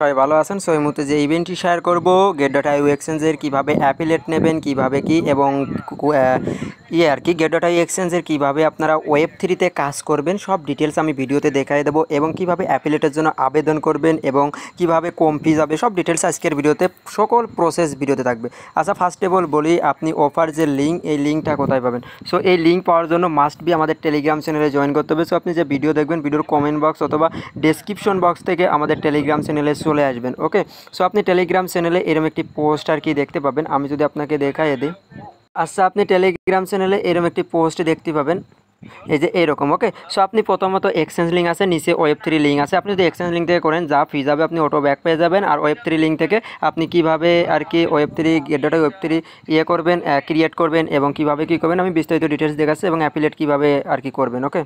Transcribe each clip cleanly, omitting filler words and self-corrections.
সবাই ভালো আছেন। সো এই মুহূর্তে যে ইভেন্টটি শেয়ার করব get.io এক্সচেঞ্জের কীভাবে অ্যাফিলিয়েট নেবেন, কীভাবে কি এবং get.io এক্সচেঞ্জের কীভাবে আপনারা ওয়েব3তে কাজ করবেন সব ডিটেলস আমি ভিডিওতে দেখাই দেবো, এবং কীভাবে অ্যাফিলিয়েটের জন্য আবেদন করবেন এবং কীভাবে কম ফি যাবে সব ডিটেলস আজকের ভিডিওতে সকল প্রসেস ভিডিওতে থাকবে। আচ্ছা, ফার্স্ট অফ অল বলি, আপনি অফার যে লিঙ্ক, এই লিঙ্কটা কোথায় পাবেন? সো এই লিঙ্ক পাওয়ার জন্য মাস্ট বি আমাদের টেলিগ্রাম চ্যানেলে জয়েন করতে হবে। সো আপনি যে ভিডিও দেখবেন, ভিডিওর কমেন্ট বক্স অথবা ডেসক্রিপশন বক্স থেকে আমাদের টেলিগ্রাম চ্যানেলে চলে আসবেন। ওকে, সো আপনি টেলিগ্রাম চ্যানেলে এরকম একটি পোস্ট আর কি দেখতে পাবেন। আমি যদি আপনাকে দেখাই দিই, আচ্ছা, আপনি টেলিগ্রাম চ্যানেলে এরকম একটি পোস্ট দেখতে পাবেন, এই যে এরকম। ওকে, সো আপনি প্রথমত এক্সচেঞ্জ লিঙ্ক আছে, নিচে ওয়েব3 লিঙ্ক আছে। আপনি যদি এক্সচেঞ্জ লিঙ্ক থেকে করেন, যা ফি যাবে আপনি অটো ব্যাক পেয়ে যাবেন। আর ওয়েব3 লিঙ্ক থেকে আপনি কিভাবে আর কি ওয়েব3 get.io করবেন, ক্রিয়েট করবেন এবং কিভাবে কী করবেন আমি বিস্তারিত ডিটেলস দেখাচ্ছি, এবং অ্যাফিলিয়েট কীভাবে আর কি করবেন। ওকে,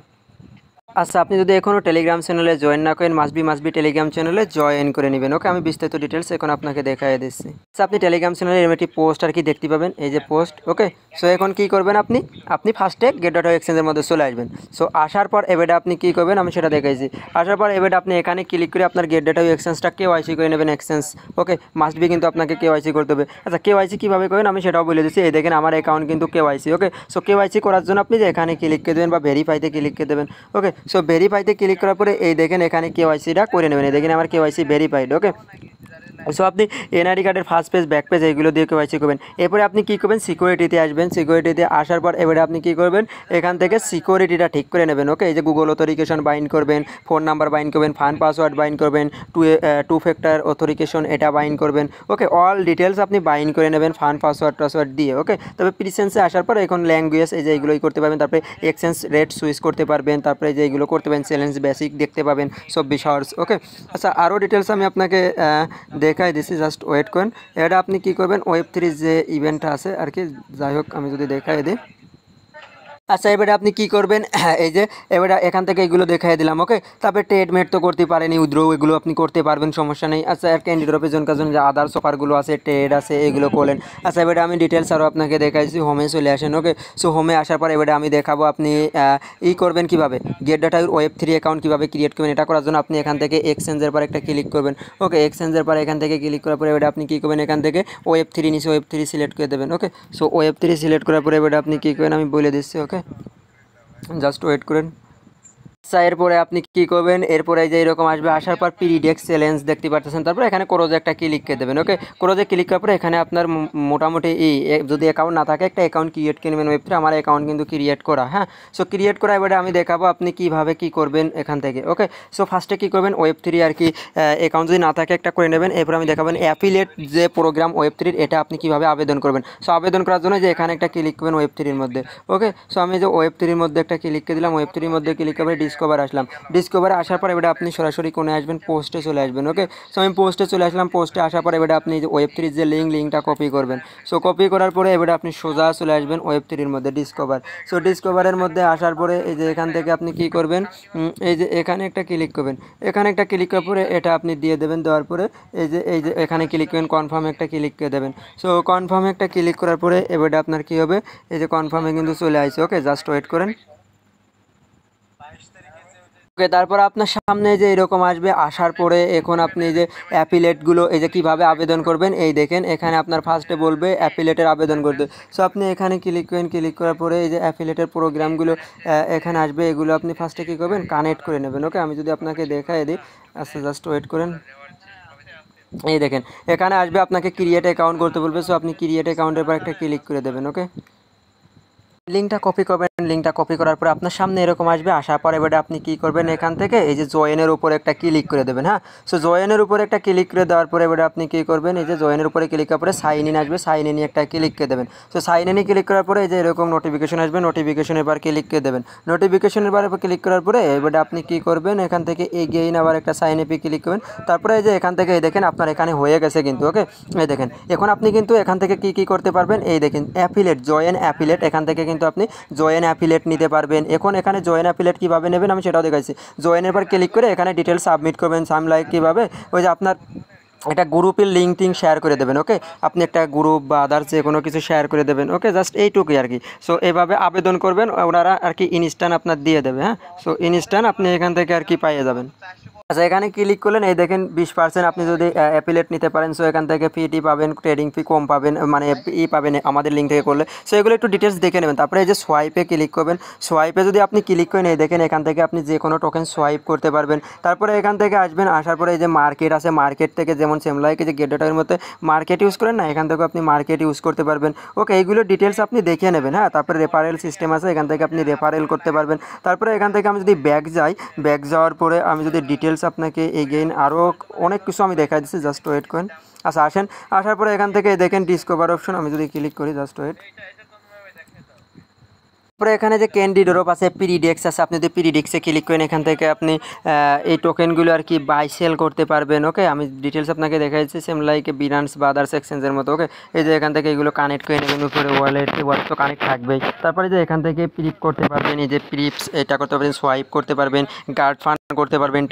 আচ্ছা, আপনি যদি এখনও টেলিগ্রাম চ্যানেলে জয়েন না করেন, মাসবি টেলিগ্রাম চ্যানেলে জয়েন করে নেবেন। ওকে, আমি বিস্তারিত ডিটেলস এখন আপনাকে দেখাই দিচ্ছি। আচ্ছা, আপনি টেলিগ্রাম চ্যানেলে এরকম একটি পোস্ট আর কি দেখতে পাবেন, এই যে পোস্ট। ওকে, সো এখন কী করবেন, আপনি ফার্স্টে get.io এক্সচেঞ্জের মধ্যে চলে আসবেন। সো আসার পর এবারে আপনি কী করবেন আমি সেটা দেখাইছি। আসার পর এবারে আপনি এখানে ক্লিক করে আপনার get.io এক্সচেঞ্জটা কেওয়াইসি করে নেবেন। এক্সচেঞ্জ ওকে, মাস্টবি কিন্তু আপনাকে কেওয়াইসি করতে হবে। আচ্ছা, কেওয়াইসি কীভাবে করবেন আমি সেটাও বলে দিচ্ছি। এই দেখেন আমার অ্যাকাউন্ট কিন্তু কেওয়াইসি। ওকে, সো কেওয়াইসি করার জন্য আপনি যে এখানে ক্লিক করে দেবেন বা ভেরিফাইতে ক্লিক করে দেবেন। ওকে, সো ভেরিফাইতে ক্লিক করার পরে এই দেখেন এখানে কেওয়াইসিটা করে নেবেন। এই দেখেন আমার কেওয়াইসি ভেরিফাইড। ওকে, সো আপনি এনআইডি কার্ডের ফার্স্ট পেজ, ব্যাক পেজ এইগুলো দিয়ে কেওয়াইসি করবেন। এরপরে আপনি কী করবেন, সিকিউরিটিতে আসবেন। সিকিউরিটিতে আসার পর এবারে আপনি কী করবেন, এখান থেকে সিকিউরিটিটা ঠিক করে নেবেন। ওকে, এই যে গুগল অথরিকেশন বাইন্ড করবেন, ফোন নাম্বার বাইন্ড করবেন, ফান পাসওয়ার্ড বাইন্ড করবেন, টু ফ্যাক্টর অথরিকেশন এটা বাইন্ড করবেন। ওকে, অল ডিটেলস আপনি বাইন্ড করে নেবেন ফান পাসওয়ার্ড দিয়ে। ওকে, তবে প্রিসেন্সে আসার পর এখন ল্যাঙ্গুয়েজ এই যে এইগুলোই করতে পারবেন। তারপরে এক্সচেঞ্জ রেট সুইচ করতে পারবেন। তারপরে যে এইগুলো করতে পারেন, চ্যালেঞ্জ বেসিক দেখতে পাবেন 24 আওয়ার্স। ওকে, আচ্ছা, আরও ডিটেলস আমি আপনাকে দেখাই দিছি, জাস্ট ওয়েট করেন। এটা আপনি কী করবেন, ওয়েব3 যে ইভেন্টটা আছে আর কি, যাই হোক আমি যদি দেখাই দিই। আচ্ছা, এবারে আপনি কী করবেন, এই যে এবারে এখান থেকে এগুলো দেখাই দিলাম। ওকে, তারপরে ট্রেডমেট তো করতে পারেনি, উইথড্র এগুলো আপনি করতে পারবেন, সমস্যা নেই। আচ্ছা, আর ক্যান্ডিডেট অপের জন্য যে আদার্স অফারগুলো আছে, ট্রেড আছে, এগুলো করলেন। আচ্ছা, এবারে আমি ডিটেলস আরও আপনাকে দেখাইছি। হোমে চলে আসেন। ওকে, সো হোমে আসার পর এবারে আমি দেখাবো আপনি করবেন কীভাবে get.io ওয়েব3 অ্যাকাউন্ট কীভাবে ক্রিয়েট করবেন। এটা করার জন্য আপনি এখান থেকে এক্সচেঞ্জের পর একটা ক্লিক করবেন। ওকে, এক্সচেঞ্জের পর এখান থেকে ক্লিক করার পরে এবারে আপনি কী করবেন, এখান থেকে ওয়েব3 নিচে ওয়েব3 সিলেক্ট করে দেবেন। ওকে, সো ওয়েব3 সিলেক্ট করার পরে এবারে আপনি কী করবেন আমি বলে দিচ্ছি। ওকে, জাস্ট ওয়েট করেন। আচ্ছা, এরপরে আপনি কী করবেন, এরপরে যে এরকম আসবে, আসার পর পিরিডেক্স চ্যালেঞ্জ দেখতে পাচ্ছেন। তারপরে এখানে ক্রোজে একটা ক্লিক করে দেবেন। ওকে, ক্রোজে ক্লিক করার পরে এখানে আপনার মোটামুটি যদি অ্যাকাউন্ট না থাকে একটা অ্যাকাউন্ট ক্রিয়েট করে নেবেন ওয়েব3। আমার অ্যাকাউন্ট কিন্তু ক্রিয়েট করা। হ্যাঁ, সো ক্রিয়েট করা এবারে আমি দেখাবো আপনি কীভাবে কী করবেন এখান থেকে। ওকে, সো ফার্স্টে কী করবেন, ওয়েব3 আর কি অ্যাকাউন্ট যদি না থাকে একটা করে নেবেন। এরপর আমি দেখাবেন অ্যাফিলিয়েট যে প্রোগ্রাম ওয়েব3 এটা আপনি কীভাবে আবেদন করবেন। সো আবেদন করার জন্য যে এখানে একটা ক্লিক করবেন ওয়েব3 মধ্যে। ওকে, সো আমি যে ওয়েব3 মধ্যে একটা ক্লিক করে দিলাম, ওয়েব3 মধ্যে ক্লিক করে ডিসকভার আসলাম। ডিসকভারে আসার পর এবারে আপনি সরাসরি কোণে আসবেন, পোস্টে চলে আসবেন। ওকে, সো আমি পোস্টে চলে আসলাম। পোস্টে আসার পর এবারে আপনি যে ওয়েব3 যে লিঙ্কটা কপি করবেন। সো কপি করার পরে এবারে আপনি সোজা চলে আসবেন ওয়েব3 মধ্যে, ডিসকভার। সো ডিসকভারের মধ্যে আসার পরে এই যে এখান থেকে আপনি কী করবেন, এই যে এখানে একটা ক্লিক করবেন। এখানে একটা ক্লিক করার পরে এটা আপনি দিয়ে দেবেন। দেওয়ার পরে এই যে এখানে ক্লিক করবেন, কনফার্মে একটা ক্লিক করে দেবেন। সো কনফার্মে একটা ক্লিক করার পরে এবারে আপনার কী হবে, এই যে কনফার্মে কিন্তু চলে আসছে। ওকে, জাস্ট ওয়েট করেন। ওকে, তারপর আপনার সামনে যে এরকম আসবে, আসার পরে এখন আপনি যে অ্যাফিলেটগুলো এই যে কীভাবে আবেদন করবেন, এই দেখেন এখানে আপনার ফার্স্টে বলবে অ্যাফিলেটের আবেদন করতে। সো আপনি এখানে ক্লিক করেন। ক্লিক করার পরে এই যে অ্যাফিলেটের প্রোগ্রামগুলো এখানে আসবে, এগুলো আপনি ফার্স্টে কী করবেন, কানেক্ট করে নেবেন। ওকে, আমি যদি আপনাকে দেখাই দিই, আচ্ছা জাস্ট ওয়েট করেন। এই দেখেন এখানে আসবে আপনাকে ক্রিয়েট অ্যাকাউন্ট করতে বলবে। সো আপনি ক্রিয়েট অ্যাকাউন্টের পর একটা ক্লিক করে দেবেন। ওকে, লিঙ্কটা কপি করবেন। লিঙ্কটা কপি করার পরে আপনার সামনে এরকম আসবে। আসার পরে এবারে আপনি কী করবেন, এখান থেকে এই যে জয়েনের উপরে একটা ক্লিক করে দেবেন। হ্যাঁ, সো জয়েনের উপরে একটা ক্লিক করে দেওয়ার পরে এবারে আপনি কী করবেন, এই যে জয়েনের উপরে ক্লিক করার পরে সাইন ইন আসবে, সাইন ইনে একটা ক্লিক করে দেবেন। সো সাইন ইনে ক্লিক করার পরে এই যে এরকম নোটিফিকেশন আসবে, নোটিফিকেশনের বার ক্লিক করে দেবেন। নোটিফিকেশনের বার ক্লিক করার পরে এবারে আপনি কী করবেন, এখান থেকে এগেইন আবার একটা সাইন আপে ক্লিক করবেন। তারপরে এই যে এখান থেকে এই দেখেন আপনার এখানে হয়ে গেছে কিন্তু। ওকে, এই দেখেন এখন আপনি কিন্তু এখান থেকে কী করতে পারবেন, এই দেখেন অ্যাফিলেট, জয়েন অ্যাফিলেট, এখান থেকে কিন্তু আপনি জয়েন অ্যাফিলেট নিতে পারবেন। এখন এখানে জয়েন অ্যাফিলেট কীভাবে নেবেন আমি সেটাও দেখাইছি। জয়েনের পর ক্লিক করে এখানে ডিটেলস সাবমিট করবেন। লাইক কীভাবে, ওই যে আপনার একটা গ্রুপের লিঙ্ক শেয়ার করে দেবেন। ওকে, আপনি একটা গ্রুপ বা আদার্স যে কোনো কিছু শেয়ার করে দেবেন। ওকে, জাস্ট এইটুকুই আর কি। সো এভাবে আবেদন করবেন, ওনারা আর কি ইনস্ট্যান্ট আপনার দিয়ে দেবে। হ্যাঁ, সো ইনস্ট্যান্ট আপনি এখান থেকে আর কি পাইয়ে যাবেন। আচ্ছা, এখানে ক্লিক করলেন, এই দেখেন 20% আপনি যদি অ্যাফিলিয়েট নিতে পারেন, সো এখান থেকে ফি পাবেন, ট্রেডিং ফি কম পাবেন, মানে পাবেন আমাদের লিঙ্ক থেকে করলে। সো এগুলো একটু ডিটেলস দেখে নেবেন। তারপরে এই যে সোয়াইপে ক্লিক করবেন, সোয়াইপে যদি আপনি ক্লিক করেন, এই দেখেন এখান থেকে আপনি যে কোনো টোকেন সোয়াইপ করতে পারবেন। তারপরে এখান থেকে আসবেন, আসার পরে এই যে মার্কেট আছে, মার্কেট থেকে যেমন সেমলাইকে যে গেট ডেটার মধ্যে মার্কেট ইউজ করেন না, এখান থেকে আপনি মার্কেট ইউজ করতে পারবেন। ওকে, এইগুলো ডিটেলস আপনি দেখে নেবেন। হ্যাঁ, তারপরে রেফারেল সিস্টেম আছে, এখান থেকে আপনি রেফারেল করতে পারবেন। তারপরে এখান থেকে আমি যদি ব্যাক যাই, ব্যাক যাওয়ার পরে আমি যদি ডিটেলস আপনাকে এগেইন আরও অনেক কিছু আমি দেখাই দিচ্ছি, জাস্ট ওয়েট করেন। আচ্ছা আসেন, আসার পরে এখান থেকে দেখেন ডিসকভার অপশন, আমি যদি ক্লিক করি, জাস্ট ওয়েট। তারপরে এখানে যে ক্যান্ডি ড্রপ আছে, পিরিডেক্স আছে, আপনি যদি পিরিডেক্সে ক্লিক করেন, এখান থেকে আপনি এই টোকেনগুলো আর কি বাই সেল করতে পারবেন। ওকে, আমি ডিটেলস আপনাকে দেখাচ্ছি, সেম লাইক বিনান্স বা আদার্স এক্সচেঞ্জের মতো। ওকে, এই যে এখান থেকে এগুলো কানেক্ট করে নেবেন, উপরে ওয়ালেট তো কানেক্ট থাকবেই। তারপরে যে এখান থেকে প্রিপ করতে পারবেন, এই যে প্রিপস এটা করতে পারবেন, সোয়াইপ করতে পারবেন, গার্ড ফান্ড করতে পারবেন,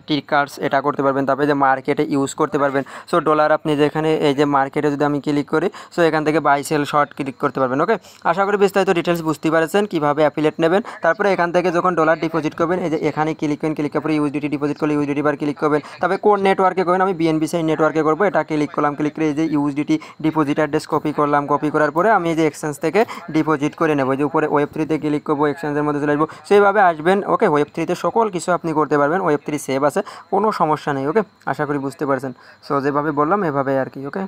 টিকার্স এটা করতে পারবেন। তারপরে যে মার্কেটে ইউজ করতে পারবেন। সো ডলার আপনি যেখানে এই যে মার্কেটে যদি আমি ক্লিক করি, সো এখান থেকে বাই সেল শর্ট ক্লিক করতে পারবেন। ওকে, আশা করি বিস্তারিত ডিটেলস বুঝতে পারছেন কীভাবে অ্যাফিলিয়েট নেবেন। তারপরে এখান থেকে যখন ডলার ডিপোজিট করবেন, এই যে এখানে ক্লিক করেন, ক্লিক করার পরে ইউএসডিটি ডিপোজিট করলে ইউএসডিটি বার ক্লিক করবেন। তবে কোন নেটওয়ার্কে করবেন, আমি বিএনবি সাইন নেটওয়ার্কে করবো, এটা ক্লিক করলাম। ক্লিক করে এই যে ইউএসডিটি ডিপোজিট অ্যাড্রেস কপি করলাম, কপি করার পরে আমি এই যে এক্সচেঞ্জ থেকে ডিপোজিট করে নেবো। যে উপরে ওয়েব3তে ক্লিক করবো, এক্সচেঞ্জের মধ্যে চলে আসবো, সেইভাবে আসবেন। ওকে, ওয়েব3তে সকল কিছু আপনি করতে পারবেন, ওয়েব3 সেভ আছে, কোনো সমস্যা নেই। ওকে, আশা করি বুঝতে পারছেন। সো যেভাবে বললাম এভাবে আর কি। ওকে।